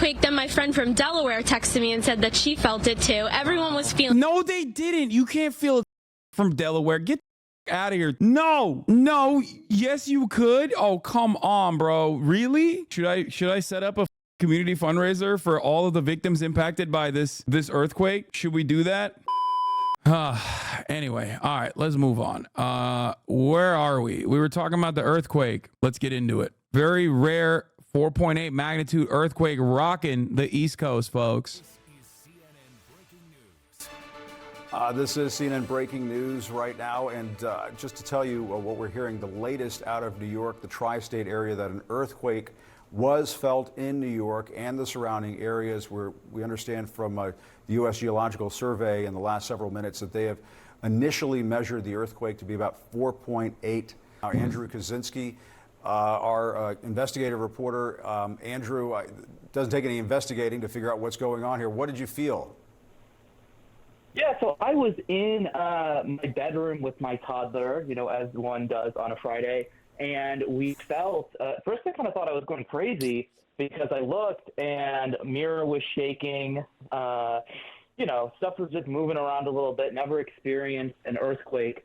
earthquake, then my friend from Delaware texted me and said that she felt it too. Everyone was feeling. No, they didn't. You can't feel it from Delaware. Get out of here. No. Yes, you could. Oh, come on, bro. Really? Should I set up a community fundraiser for all of the victims impacted by this earthquake? Should we do that? Anyway, all right, let's move on. Where are we? We were talking about the earthquake. Let's get into it. Very rare 4.8 magnitude earthquake rocking the East Coast, folks. This is CNN breaking news right now, and just to tell you what we're hearing, the latest out of New York, the tri-state area, that an earthquake was felt in New York and the surrounding areas, where we understand from the U.S. Geological Survey in the last several minutes that they have initially measured the earthquake to be about 4.8. Andrew Kaczynski, our investigative reporter. Andrew, it doesn't take any investigating to figure out what's going on here. What did you feel? Yeah, so I was in my bedroom with my toddler, as one does on a Friday. And we felt, first I kind of thought I was going crazy because I looked and mirror was shaking, stuff was just moving around a little bit, never experienced an earthquake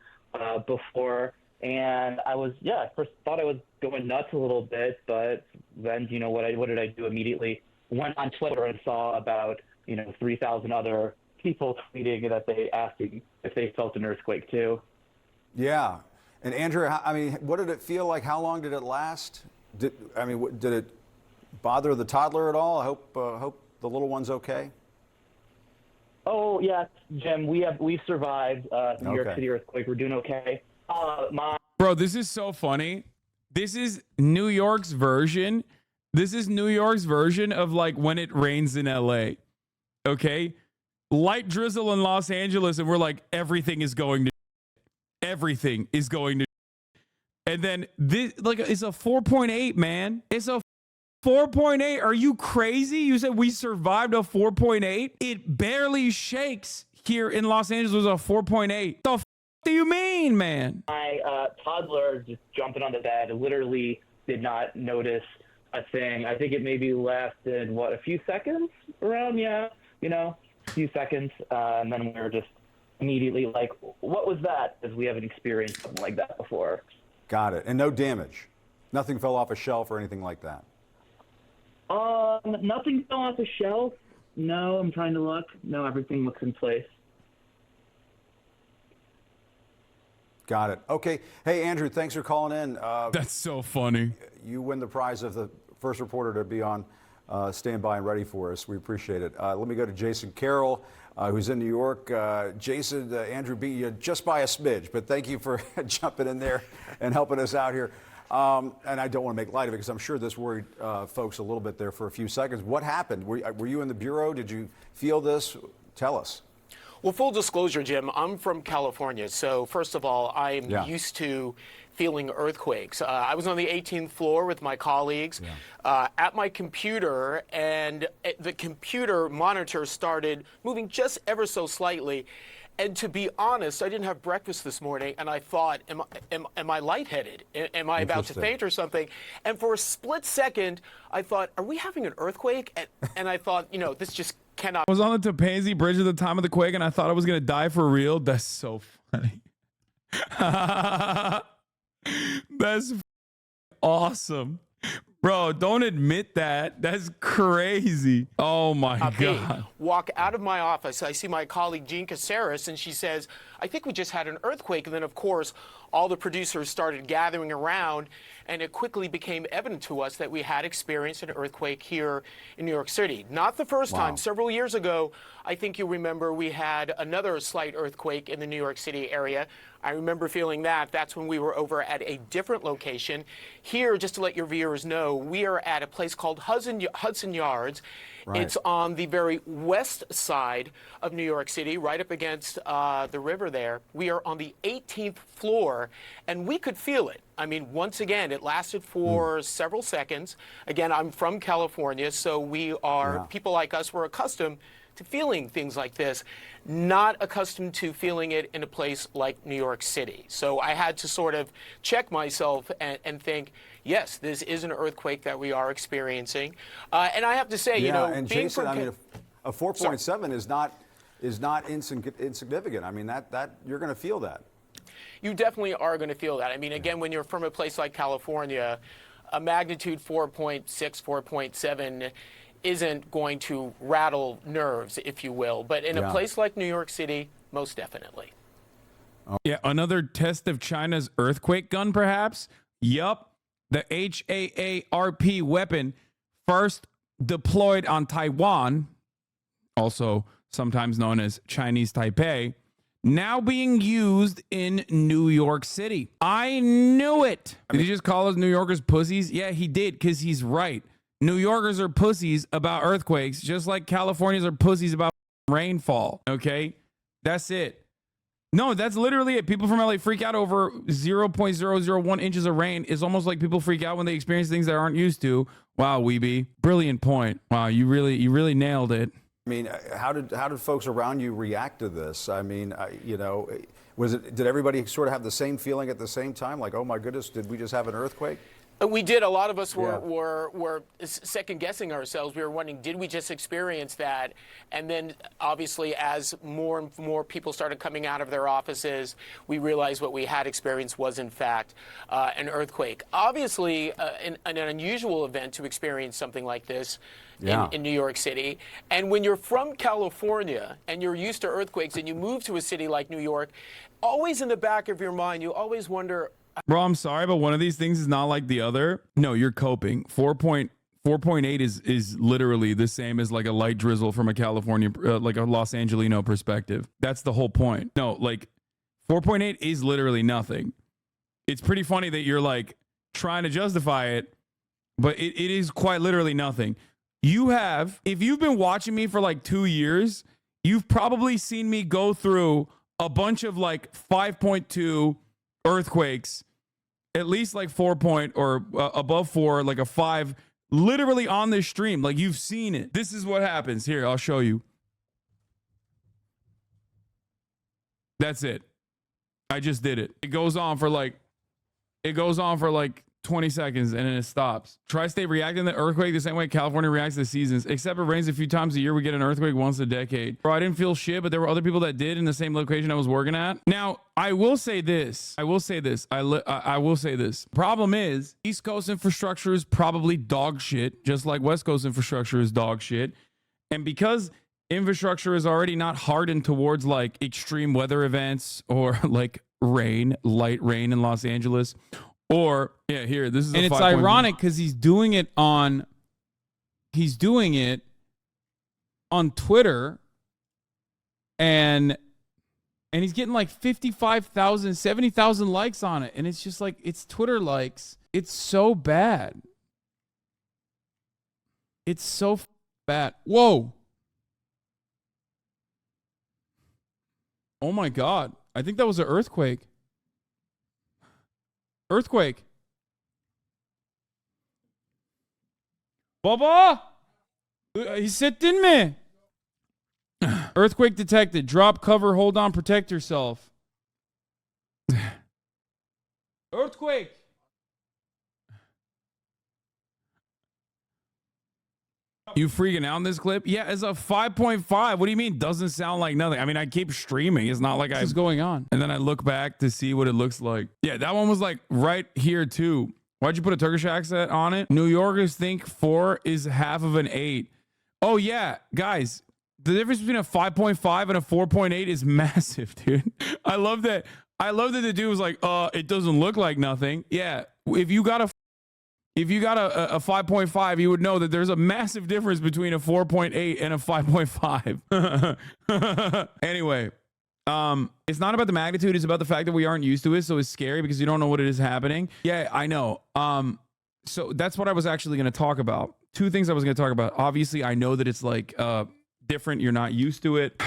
before. And I was, first thought I was going nuts a little bit, but then, what did I do immediately? Went on Twitter and saw about, 3,000 other people tweeting that they asking if they felt an earthquake too. Yeah. And Andrew, what did it feel like? How long did it last? Did it bother the toddler at all? I hope the little one's okay. Oh yeah, Jim, we've survived the New York City earthquake. We're doing okay. Bro, this is so funny. This is New York's version. This is New York's version of like when it rains in LA. Okay, light drizzle in Los Angeles, and we're like everything is going to. And then this, like, it's a 4.8, man. It's a 4.8. Are you crazy? You said we survived a 4.8? It barely shakes here in Los Angeles. It was a 4.8. The do you mean, man? My toddler just jumping on the bed literally did not notice a thing. I think it maybe lasted, a few seconds around? Yeah, a few seconds. And then we were just immediately like, what was that? Because we haven't experienced something like that before. Got it. And no damage? Nothing fell off a shelf or anything like that? Nothing fell off a shelf. No, I'm trying to look. No, everything looks in place. Got it. Okay. Hey, Andrew, thanks for calling in. That's so funny. You win the prize of the first reporter to be on standby and ready for us. We appreciate it. Let me go to Jason Carroll, who's in New York. Jason, Andrew beat you just by a smidge, but thank you for jumping in there and helping us out here. And I don't want to make light of it because I'm sure this worried folks a little bit there for a few seconds. What happened? Were you in the Bureau? Did you feel this? Tell us. Well, full disclosure, Jim, I'm from California. So first of all, I'm used to feeling earthquakes. I was on the 18th floor with my colleagues at my computer, and the computer monitor started moving just ever so slightly. And to be honest, I didn't have breakfast this morning, and I thought, am I lightheaded? Am I about to faint or something? And for a split second, I thought, are we having an earthquake? And I thought, this just cannot. I was on the Topanga Bridge at the time of the quake, and I thought I was going to die for real. That's so funny. That's awesome. Bro, don't admit that. That's crazy. Oh, my God. Walk out of my office. I see my colleague, Jean Caceres, and she says, I think we just had an earthquake. And then, of course, all the producers started gathering around, and it quickly became evident to us that we had experienced an earthquake here in New York City. Not the first time. Several years ago, I think you remember we had another slight earthquake in the New York City area. I remember feeling that. That's when we were over at a different location. Here, just to let your viewers know, we are at a place called Hudson Yards. Right. It's on the very west side of New York City, right up against the river there. We are on the 18th floor, and we could feel it. I mean, once again, it lasted for several seconds. Again, I'm from California, so we are, people like us, were accustomed to feeling things like this, not accustomed to feeling it in a place like New York City. So I had to sort of check myself and think, yes, this is an earthquake that we are experiencing. And I have to say, you know, and being Jason, from I mean, a 4.7 is not insignificant. I mean, that you're going to feel that. You definitely are going to feel that. I mean, again, when you're from a place like California, a magnitude 4.6, 4.7 isn't going to rattle nerves, if you will. But in a place like New York City, most definitely. Yeah, another test of China's earthquake gun, perhaps? Yup. The HAARP weapon, first deployed on Taiwan, also sometimes known as Chinese Taipei, now being used in New York City. I knew it. Did he just call us New Yorkers pussies? Yeah, he did, because he's right. New Yorkers are pussies about earthquakes, just like Californians are pussies about rainfall. Okay? That's it. No, that's literally it. People from LA freak out over 0.001 inches of rain. It's almost like people freak out when they experience things they aren't used to. Wow, Weeby. Brilliant point. Wow, you really nailed it. I mean, how did folks around you react to this? I mean, you know, did everybody sort of have the same feeling at the same time? Like, oh my goodness, did we just have an earthquake? We did. A lot of us were second guessing ourselves. We were wondering, did we just experience that? And then obviously, as more and more people started coming out of their offices, we realized what we had experienced was in fact an earthquake. Obviously, an unusual event to experience something like this in New York City. And when you're from California and you're used to earthquakes and you move to a city like New York, always in the back of your mind, you always wonder, bro, I'm sorry, but one of these things is not like the other. No, you're coping. 4.8 is literally the same as like a light drizzle from a California, like a Los Angelino perspective. That's the whole point. No, like 4.8 is literally nothing. It's pretty funny that you're like trying to justify it, but it is quite literally nothing. You have, if you've been watching me for like 2 years, you've probably seen me go through a bunch of like 5.2 earthquakes, at least like 4 or above 4, like a 5, literally on this stream. Like, you've seen it. This is what happens. Here, I'll show you. That's it. I just did it. It goes on for like 20 seconds and then it stops. Tri-state reacting to the earthquake the same way California reacts to the seasons, except it rains a few times a year. We get an earthquake once a decade. Bro, I didn't feel shit, but there were other people that did in the same location I was working at. Now, I will say this. I will say this. Problem is, East Coast infrastructure is probably dog shit, just like West Coast infrastructure is dog shit. And because infrastructure is already not hardened towards like extreme weather events or like light rain in Los Angeles, or yeah, here, this is, and it's ironic because he's doing it on Twitter, and he's getting like 55,000, 70,000 likes on it, and it's just like, it's Twitter likes. It's so bad. It's so bad. Whoa. Oh my God. I think that was an earthquake. Earthquake. Baba! Hissettin mi? Earthquake detected. Drop cover, hold on, protect yourself. Earthquake. You freaking out in this clip? Yeah, it's a 5.5. What do you mean doesn't sound like nothing? I mean, I keep streaming. It's not like what's going on. And then I look back to see what it looks like. Yeah, that one was like right here too. Why'd you put a Turkish accent on it? New Yorkers think 4 is half of an 8. Oh yeah, guys, the difference between a 5.5 and a 4.8 is massive, dude. I love that the dude was like, it doesn't look like nothing. Yeah, if you got a 5.5, you would know that there's a massive difference between a 4.8 and a 5.5. Anyway, it's not about the magnitude. It's about the fact that we aren't used to it. So it's scary because you don't know what it is happening. Yeah, I know. So that's what I was actually going to talk about. 2 things I was going to talk about. Obviously, I know that it's like different. You're not used to it.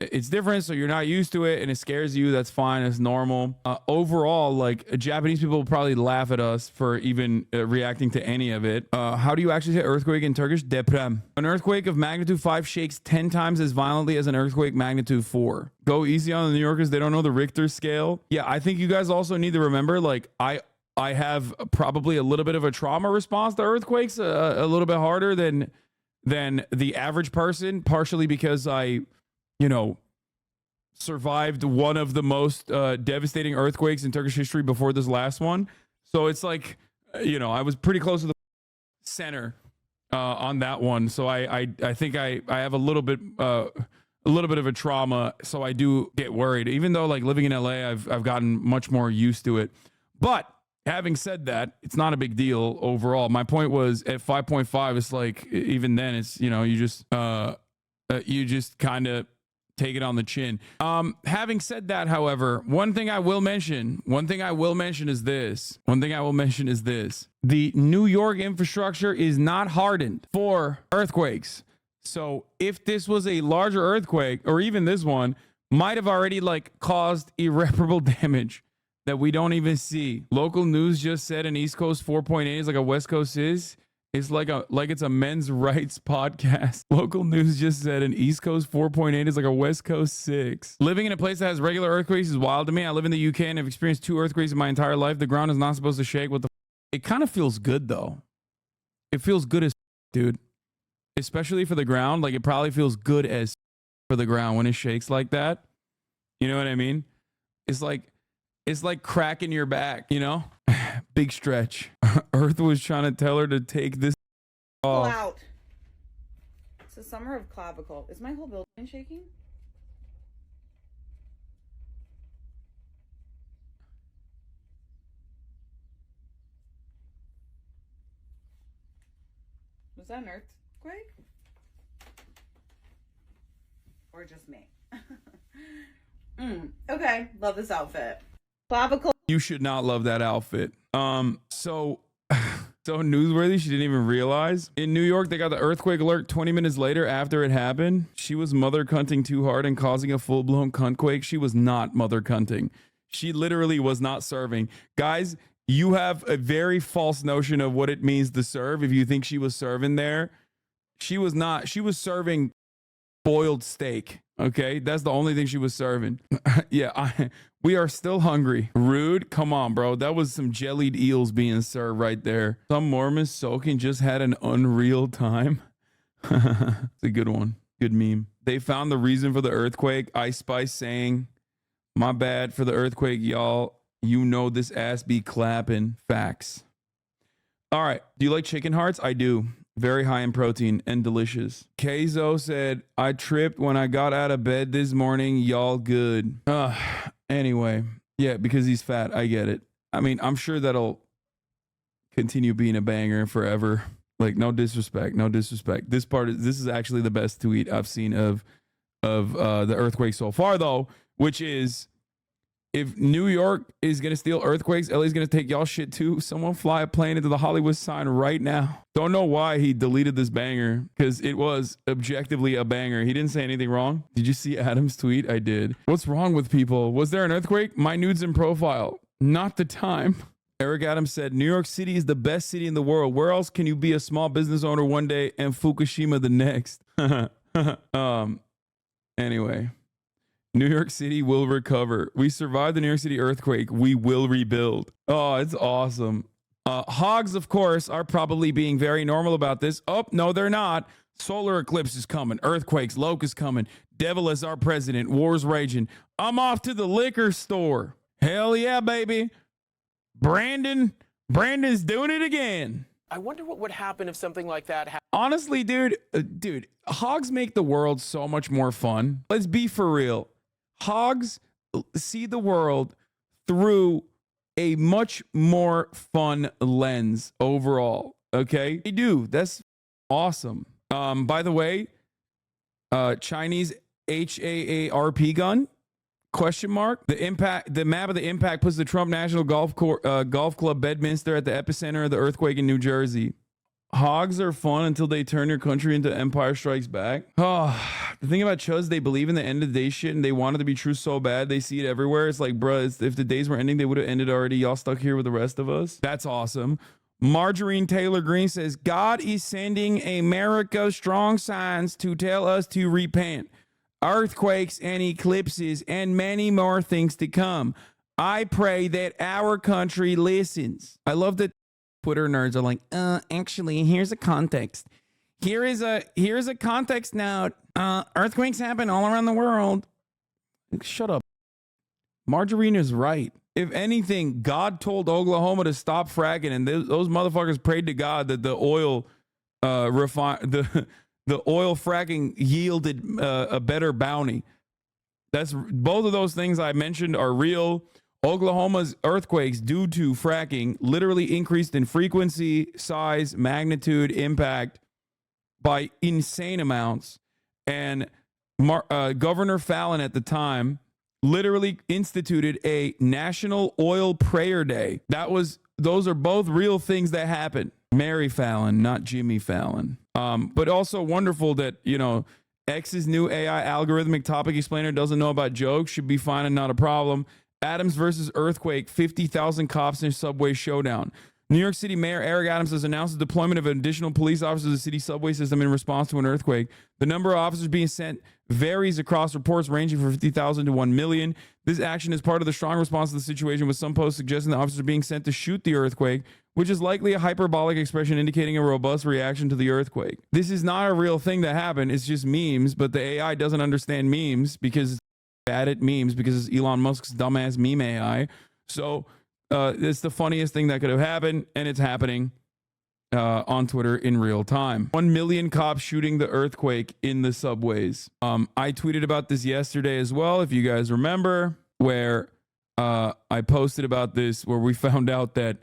It's different, so you're not used to it, and it scares you. That's fine. It's normal. Overall, like, Japanese people will probably laugh at us for even reacting to any of it. How do you actually say earthquake in Turkish? Deprem. An earthquake of magnitude 5 shakes 10 times as violently as an earthquake magnitude 4. Go easy on the New Yorkers. They don't know the Richter scale. Yeah, I think you guys also need to remember, like, I have probably a little bit of a trauma response to earthquakes, a little bit harder than the average person, partially because I, survived one of the most devastating earthquakes in Turkish history before this last one. So it's like, I was pretty close to the center on that one. So I think I have a little bit of a trauma. So I do get worried, even though like living in LA, I've gotten much more used to it. But having said that, it's not a big deal overall. My point was at 5.5, it's like, even then it's, you just kind of take it on the chin. Having said that, however, one thing I will mention is this. The New York infrastructure is not hardened for earthquakes. So if this was a larger earthquake, or even this one, might have already like caused irreparable damage that we don't even see. Local news just said an East Coast 4.8 is like a West Coast is. It's like it's a men's rights podcast. Local news just said an East Coast 4.8 is like a West Coast 6. Living in a place that has regular earthquakes is wild to me. I live in the UK and have experienced 2 earthquakes in my entire life. The ground is not supposed to shake. It kind of feels good though. It feels good as dude. Especially for the ground. Like it probably feels good as for the ground when it shakes like that. You know what I mean? It's like cracking your back, Big stretch. Earth was trying to tell her to take this off. Out. It's the summer of clavicle. Is my whole building shaking? Was that an earthquake? Or just me? Okay, love this outfit. Clavicle. You should not love that outfit. So newsworthy, she didn't even realize. In New York, they got the earthquake alert 20 minutes later after it happened. She was mother cunting too hard and causing a full-blown cuntquake. She was not mother cunting. She literally was not serving. Guys, you have a very false notion of what it means to serve if you think she was serving there. She was not. She was serving boiled steak. Okay, that's the only thing she was serving. Yeah, we are still hungry. Rude, come on, bro. That was some jellied eels being served right there. Some Mormons soaking just had an unreal time. It's a good one. Good meme. They found the reason for the earthquake. Ice Spice saying, "My bad for the earthquake, y'all. You know this ass be clapping." Facts. All right. Do you like chicken hearts? I do. Very high in protein and delicious. Keizo said, "I tripped when I got out of bed this morning. Y'all good." Anyway, yeah, because he's fat. I get it. I mean, I'm sure that'll continue being a banger forever. Like, no disrespect. This is actually the best tweet I've seen of the earthquake so far, though, which is, if New York is going to steal earthquakes, LA's going to take y'all shit too. Someone fly a plane into the Hollywood sign right now. Don't know why he deleted this banger, because it was objectively a banger. He didn't say anything wrong. Did you see Adam's tweet? I did. What's wrong with people? Was there an earthquake? My nudes in profile. Not the time. Eric Adams said, New York City is the best city in the world. Where else can you be a small business owner one day and Fukushima the next? Anyway. New York City will recover. We survived the New York City earthquake. We will rebuild. Oh, it's awesome. Hogs, of course, are probably being very normal about this. Oh, no, they're not. Solar eclipse is coming. Earthquakes, locusts coming. Devil is our president. War's raging. I'm off to the liquor store. Hell yeah, baby. Brandon's doing it again. I wonder what would happen if something like that happened. Honestly, dude, hogs make the world so much more fun. Let's be for real. Hogs see the world through a much more fun lens overall. Okay, they do. That's awesome. By the way, Chinese HAARP gun? Question mark. The map of the impact puts the Trump National Golf Club Bedminster at the epicenter of the earthquake in New Jersey. Hogs are fun until they turn your country into Empire Strikes Back. Oh, the thing about Chuz, they believe in the end of the day shit and they want it to be true so bad. They see it everywhere. It's like, bruh, if the days were ending, they would have ended already. Y'all stuck here with the rest of us. That's awesome. Margarine Taylor Green says, God is sending America strong signs to tell us to repent. Earthquakes and eclipses and many more things to come. I pray that our country listens. I love that Twitter nerds are like, actually, here's a context. Here is a context note. Earthquakes happen all around the world. Shut up. Margarina's right. If anything, God told Oklahoma to stop fracking, and those motherfuckers prayed to God that the oil the oil fracking yielded a better bounty. That's both of those things I mentioned are real. Oklahoma's earthquakes due to fracking literally increased in frequency, size, magnitude, impact by insane amounts. And Governor Fallon at the time literally instituted a National Oil Prayer Day. Those are both real things that happened. Mary Fallon, not Jimmy Fallon. But also wonderful that, X's new AI algorithmic topic explainer doesn't know about jokes, should be fine and not a problem. Adams versus earthquake, 50,000 cops in a subway showdown. New York City Mayor Eric Adams has announced the deployment of additional police officers to the city subway system in response to an earthquake. The number of officers being sent varies across reports ranging from 50,000 to 1 million. This action is part of the strong response to the situation, with some posts suggesting the officers are being sent to shoot the earthquake, which is likely a hyperbolic expression indicating a robust reaction to the earthquake. This is not a real thing that happened. It's just memes, but the AI doesn't understand memes because it's bad at memes because it's Elon Musk's dumbass meme AI. So it's the funniest thing that could have happened, and it's happening on Twitter in real time. 1 million cops shooting the earthquake in the subways. I tweeted about this yesterday as well, if you guys remember, where I posted about this, where we found out that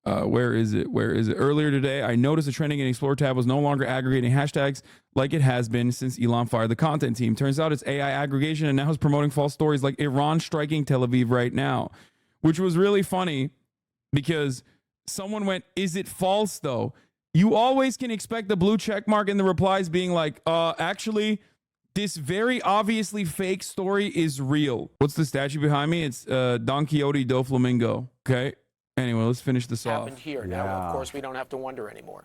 where is it? Earlier today, I noticed a trending in Explore tab was no longer aggregating hashtags like it has been since Elon fired the content team. Turns out it's AI aggregation, and now is promoting false stories like Iran striking Tel Aviv right now, which was really funny because someone went, is it false though? You always can expect the blue check mark in the replies being like, actually, this very obviously fake story is real. What's the statue behind me? It's Don Quixote do Flamingo. Okay. Anyway, let's finish this off. Happened here. Now, of course, we don't have to wonder anymore.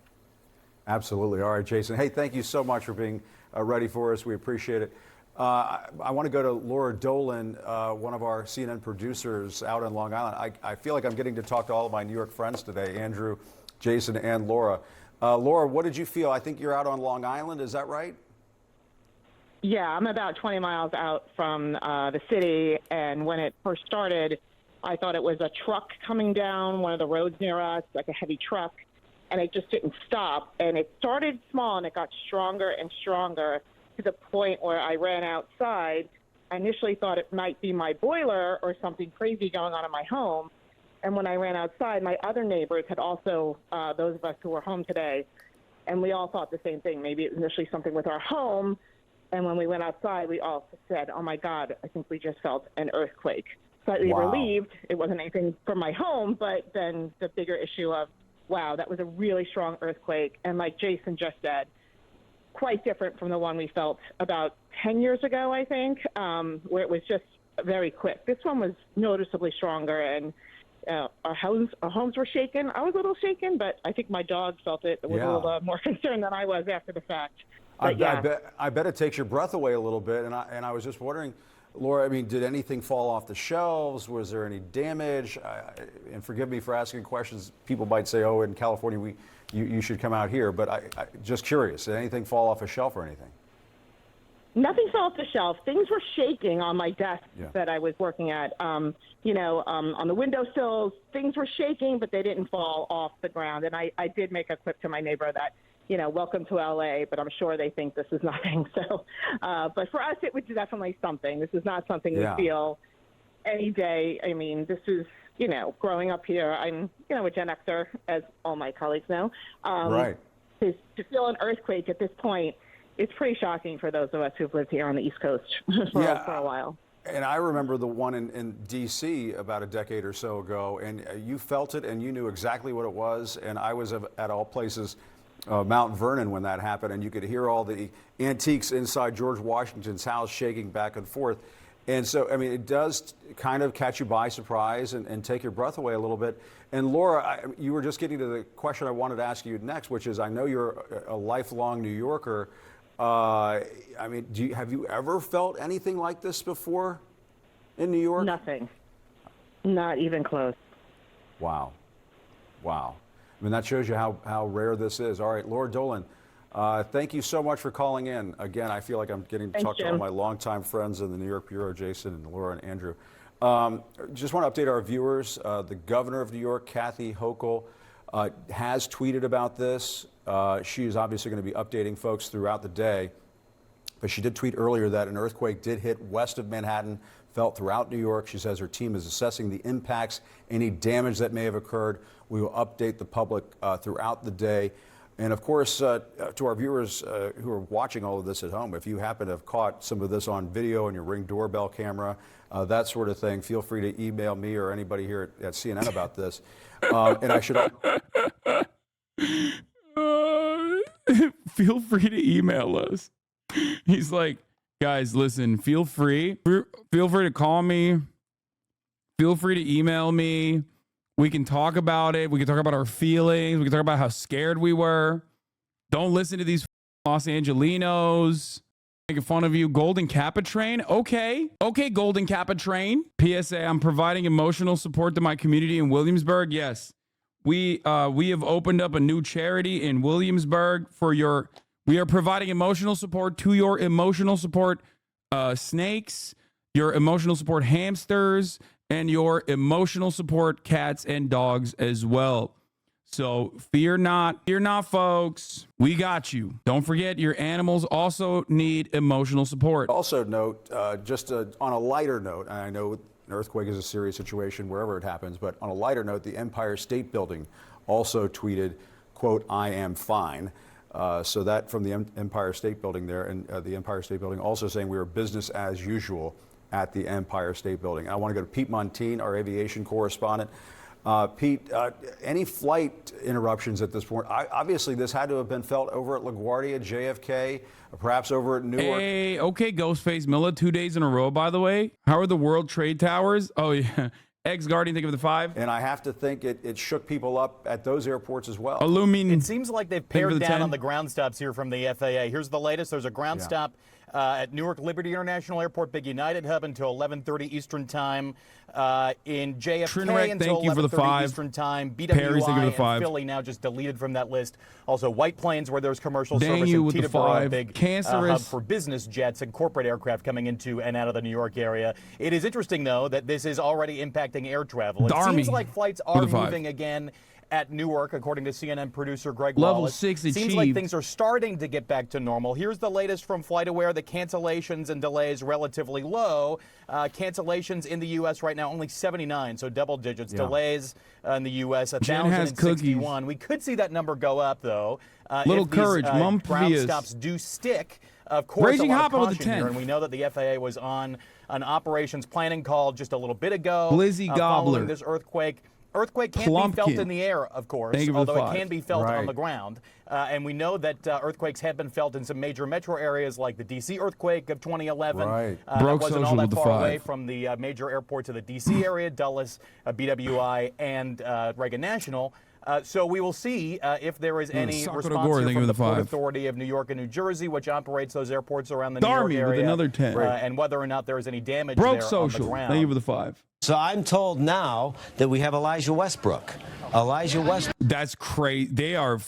Absolutely. All right, Jason. Hey, thank you so much for being ready for us. We appreciate it. I want to go to Laura Dolan, one of our CNN producers out in Long Island. I feel like I'm getting to talk to all of my New York friends today, Andrew, Jason, and Laura. Laura, what did you feel? I think you're out on Long Island. Is that right? Yeah, I'm about 20 miles out from the city, and when it first started, I thought it was a truck coming down one of the roads near us, like a heavy truck, and it just didn't stop. And it started small, and it got stronger and stronger to the point where I ran outside. I initially thought it might be my boiler or something crazy going on in my home. And when I ran outside, my other neighbors had also, those of us who were home today, and we all thought the same thing. Maybe it was initially something with our home. And when we went outside, we all said, oh, my God, I think we just felt an earthquake. Slightly relieved. It wasn't anything from my home, but then the bigger issue of, wow, that was a really strong earthquake. And like Jason just said, quite different from the one we felt about 10 years ago, I think, where it was just very quick. This one was noticeably stronger, and our homes were shaken. I was a little shaken, but I think my dog felt it. It was a little more concerned than I was after the fact. But I bet it takes your breath away a little bit. And I was just wondering, Laura, I mean, did anything fall off the shelves? Was there any damage? And forgive me for asking questions. People might say, oh, in California, you should come out here. But I just curious, did anything fall off a shelf or anything? Nothing fell off the shelf. Things were shaking on my desk that I was working at. On the windowsills, things were shaking, but they didn't fall off the ground. And I did make a quip to my neighbor that, welcome to LA, but I'm sure they think this is nothing. So, but for us, it was definitely something. This is not something we feel any day. I mean, this is, growing up here, I'm, a Gen Xer, as all my colleagues know. Right. To feel an earthquake at this point, it's pretty shocking for those of us who've lived here on the East Coast for a while. And I remember the one in D.C. about a decade or so ago, and you felt it and you knew exactly what it was. And I was at all places, Mount Vernon, when that happened, and you could hear all the antiques inside George Washington's house shaking back and forth. And so, I mean, it does kind of catch you by surprise and take your breath away a little bit. And Laura, you were just getting to the question I wanted to ask you next, which is, I know you're a lifelong New Yorker. I mean, have you ever felt anything like this before in New York? Nothing. Not even close. Wow. Wow. I mean, that shows you how rare this is. All right, Laura Dolan, thank you so much for calling in. Again, I feel like I'm getting to talk to all my longtime friends in the New York Bureau, Jason and Laura and Andrew. Just want to update our viewers. The governor of New York, Kathy Hochul, has tweeted about this. She is obviously going to be updating folks throughout the day. But she did tweet earlier that an earthquake did hit west of Manhattan, felt throughout New York. She says her team is assessing the impacts, any damage that may have occurred. We will update the public throughout the day. And of course, to our viewers who are watching all of this at home, if you happen to have caught some of this on video on your Ring doorbell camera, that sort of thing, feel free to email me or anybody here at CNN about this. And I should... Feel free to email us. He's like, guys, listen, feel free to call me. Feel free to email me. We can talk about it. We can talk about our feelings. We can talk about how scared we were. Don't listen to these Los Angelinos making fun of you. Golden Kappa Train. Okay, Golden Kappa Train. PSA, I'm providing emotional support to my community in Williamsburg. Yes, we have opened up a new charity in Williamsburg for your... We are providing emotional support to your emotional support snakes, your emotional support hamsters, and your emotional support cats and dogs as well. So fear not, folks. We got you. Don't forget, your animals also need emotional support. Also note, on a lighter note, and I know an earthquake is a serious situation wherever it happens, but on a lighter note, the Empire State Building also tweeted, quote, "I am fine." So that from the Empire State Building there, and the Empire State Building also saying we are business as usual at the Empire State Building. I want to go to Pete Montine, our aviation correspondent. Pete, any flight interruptions at this point? Obviously, this had to have been felt over at LaGuardia, JFK, perhaps over at Newark. Hey, okay, Ghostface Milla, 2 days in a row, by the way. How are the World Trade Towers? Oh, yeah. Ex-Guardian, think of the 5. And I have to think it shook people up at those airports as well. Illumin. It seems like they've pared down on the ground stops here from the FAA. Here's the latest. There's a ground stop at Newark Liberty International Airport, Big United Hub until 11:30 Eastern Time. In JFK Trinwreck, until thank you for the 11:30 5. Eastern Time. Paris, thank you for the BWI 5. and Philly now just deleted from that list. Also, White Plains, where there's commercial Dang service, you and with the Teterboro, 5. big Cancerous. hub for business jets and corporate aircraft coming into and out of the New York area. It is interesting, though, that this is already impacting air travel. It seems like flights are moving again at Newark, according to CNN producer Greg Level Wallace. 6 Seems achieved. like things are starting to get back to normal. Here's the latest from FlightAware. The cancellations and delays relatively low. Cancellations in the U.S. right now only 79, so double digits. Delays in the U.S. Jen has 1,061. We could see that number go up, though. Little if courage, these, Mum ground Fias. stops do stick. Of course, Raging a lot Hopper of with the caution here, 10th. and we know that the FAA was on an operations planning call just a little bit ago. Blizzy Gobbler. Following this earthquake. Earthquake can't Plumpkin. be felt in the air, of course, Thank you for the although it 5. can be felt on the ground. And we know that earthquakes have been felt in some major metro areas like the D.C. earthquake of 2011. Right. Broke that wasn't all social that with the far away 5. from the major airports of the D.C. area, Dulles, BWI, and Reagan National. So we will see if there is any Sakura response Gore, here thank you from for the the Port 5. Authority of New York and New Jersey, which operates those airports around the Darmy New York with area, another 10. and whether or not there is any damage Broke there social. on the ground. Thank you for the 5. So I'm told now that we have Elijah Westbrook. Elijah Westbrook. That's crazy. They are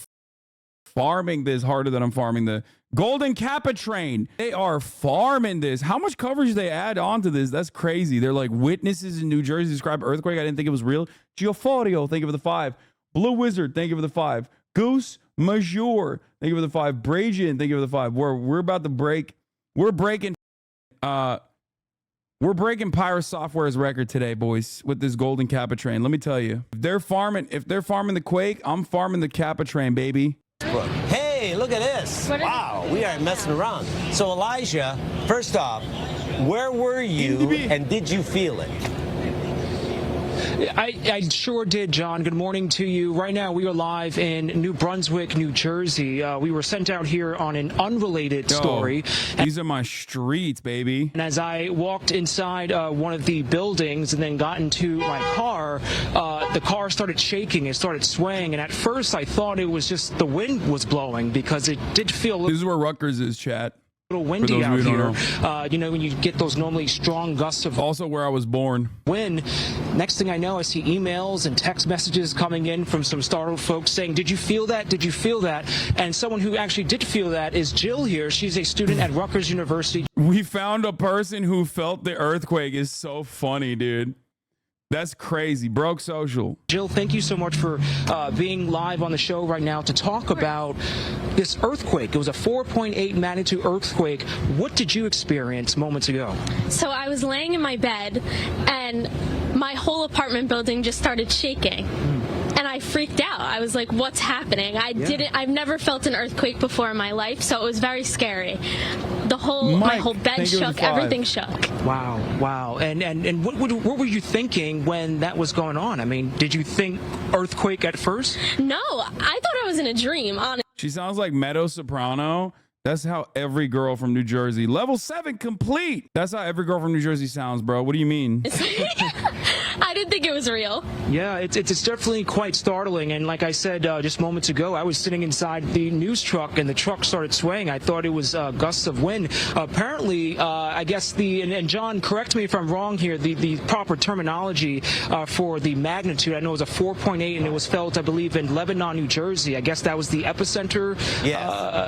farming this harder than I'm farming the Golden Kappa Train. They are farming this. How much coverage they add onto this? That's crazy. They're like witnesses in New Jersey describe earthquake. I didn't think it was real. Geoforio, thank you for the 5. Blue Wizard, thank you for the 5. Goose Major, thank you for the 5. Brajian, thank you for the 5. We're about to break. We're breaking Pyro Software's record today, boys, with this Golden Kappa Train. Let me tell you, if they're farming the Quake, I'm farming the Kappa Train, baby. Hey, look at this. Wow, we aren't messing around. So Elijah, first off, where were you and did you feel it? I sure did, John. Good morning to you. Right now, we are live in New Brunswick, New Jersey. We were sent out here on an unrelated story. These are my streets, baby. And as I walked inside one of the buildings and then got into my car, the car started shaking. It started swaying. And at first, I thought it was just the wind was blowing because it did feel... This is where Rutgers is, chat. little windy out here. You know, when you get those normally strong gusts of also where I was born wind. Next thing I know, I see emails and text messages coming in from some startled folks saying, "Did you feel that? Did you feel that?" And someone who actually did feel that is Jill here. She's a student at Rutgers University. We found a person who felt the earthquake. Is so funny, dude. That's crazy. Broke social. Jill, thank you so much for being live on the show right now to talk about this earthquake. It was a 4.8 magnitude earthquake. What did you experience moments ago? So I was laying in my bed and my whole apartment building just started shaking. And I freaked out. I was like, what's happening? I've never felt an earthquake before in my life, so it was very scary. My whole bed shook, everything shook. Wow. And what were you thinking when that was going on? I mean, did you think earthquake at first? No, I thought I was in a dream, honestly. She sounds like Meadow Soprano. That's how every girl from New Jersey, level 7 complete. That's how every girl from New Jersey sounds, bro. What do you mean? I didn't think it was real. Yeah, it's definitely quite startling. And like I said just moments ago, I was sitting inside the news truck and the truck started swaying. I thought it was gusts of wind. Apparently, I guess and John, correct me if I'm wrong here, the proper terminology for the magnitude, I know it was a 4.8 and it was felt, I believe, in Lebanon, New Jersey. I guess that was the epicenter,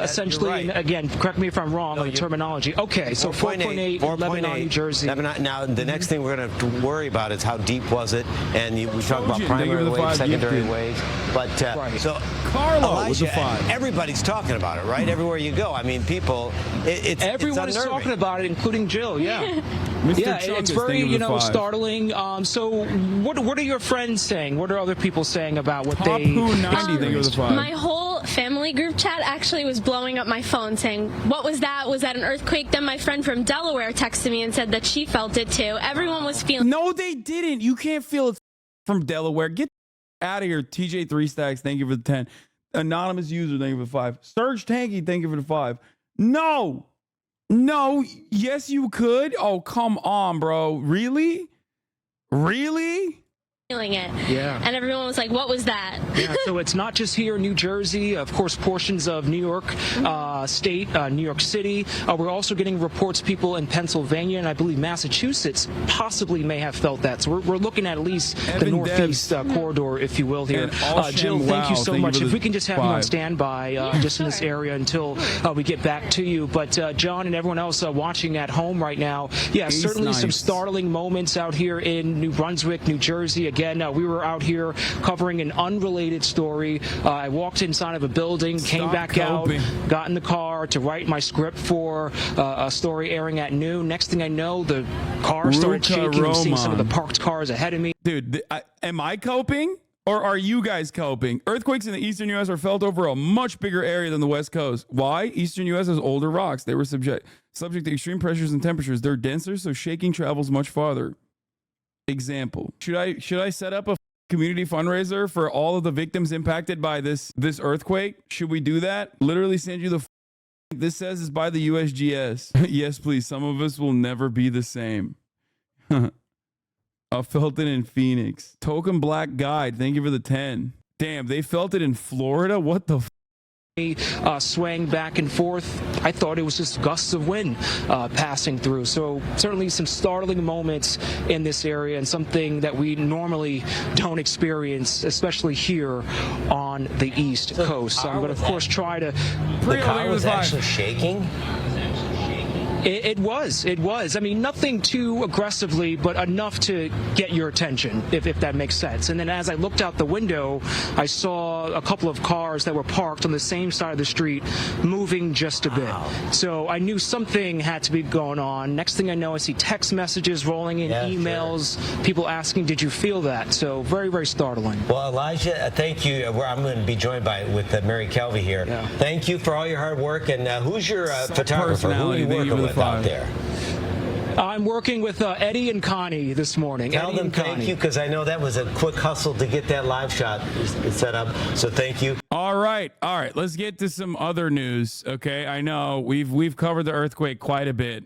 essentially. Right. And again, correct me if I'm wrong on the terminology. Okay, so 4.8 in Lebanon, New Jersey. Now, the next thing we're going to have to worry about is how deep was it? And we talk about primary waves, secondary waves. But so Carlo was a 5. Everybody's talking about it, right? Everywhere you go. I mean, people. Everyone is talking about it, including Jill. Yeah. Yeah, it's very startling. So what are your friends saying? What are other people saying about what Top they? Who 90 think it was a 5. My whole family group chat actually was blowing up my phone saying, "What was that? Was that an earthquake?" Then my friend from Delaware texted me and said that she felt it too. Everyone was feeling. No, they didn't. You can't feel it from Delaware. Get out of here. TJ 3 Stacks, thank you for the 10. Anonymous user, thank you for the 5. Serge Tanky, thank you for the 5. No, yes, you could. Oh, come on, bro. Really? Feeling it. Yeah. And everyone was like, "What was that?" Yeah, so it's not just here in New Jersey, of course, portions of New York State, New York City. We're also getting reports people in Pennsylvania and I believe Massachusetts possibly may have felt that. So we're looking at least the northeast corridor, if you will, here. Jill, thank you so much. If we can just have you on standby just in this area until we get back to you. But John and everyone else watching at home right now, certainly some startling moments out here in New Brunswick, New Jersey. Again, we were out here covering an unrelated story. I walked inside of a building, came back out, got in the car to write my script for a story airing at noon. Next thing I know, the car started shaking. I'm seeing some of the parked cars ahead of me. Dude, am I coping? Or are you guys coping? Earthquakes in the eastern U.S. are felt over a much bigger area than the West Coast. Why? Eastern U.S. has older rocks. They were subject to extreme pressures and temperatures. They're denser, so shaking travels much farther. Example. Should I set up a community fundraiser for all of the victims impacted by this earthquake? Should we do that? Literally send you the this says it's by the USGS. Yes, please. Some of us will never be the same. I felt it in Phoenix. Token Black Guide, thank you for the 10. Damn, they felt it in Florida? What the swaying back and forth. I thought it was just gusts of wind passing through. So certainly some startling moments in this area and something that we normally don't experience, especially here on the East Coast. So I'm going to, of course, try to... The car was actually shaking? It was. I mean, nothing too aggressively, but enough to get your attention, if that makes sense. And then as I looked out the window, I saw a couple of cars that were parked on the same side of the street moving just a bit. So I knew something had to be going on. Next thing I know, I see text messages rolling in, emails, people asking, "Did you feel that?" So very, very startling. Well, Elijah, thank you. I'm going to be joined with Mary Kelvey here. Yeah. Thank you for all your hard work. And who's your photographer? Who are you working with out there? I'm working with Eddie and Connie this morning. Tell them thank you, because I know that was a quick hustle to get that live shot set up. So thank you. All right. Let's get to some other news. Okay, I know we've covered the earthquake quite a bit.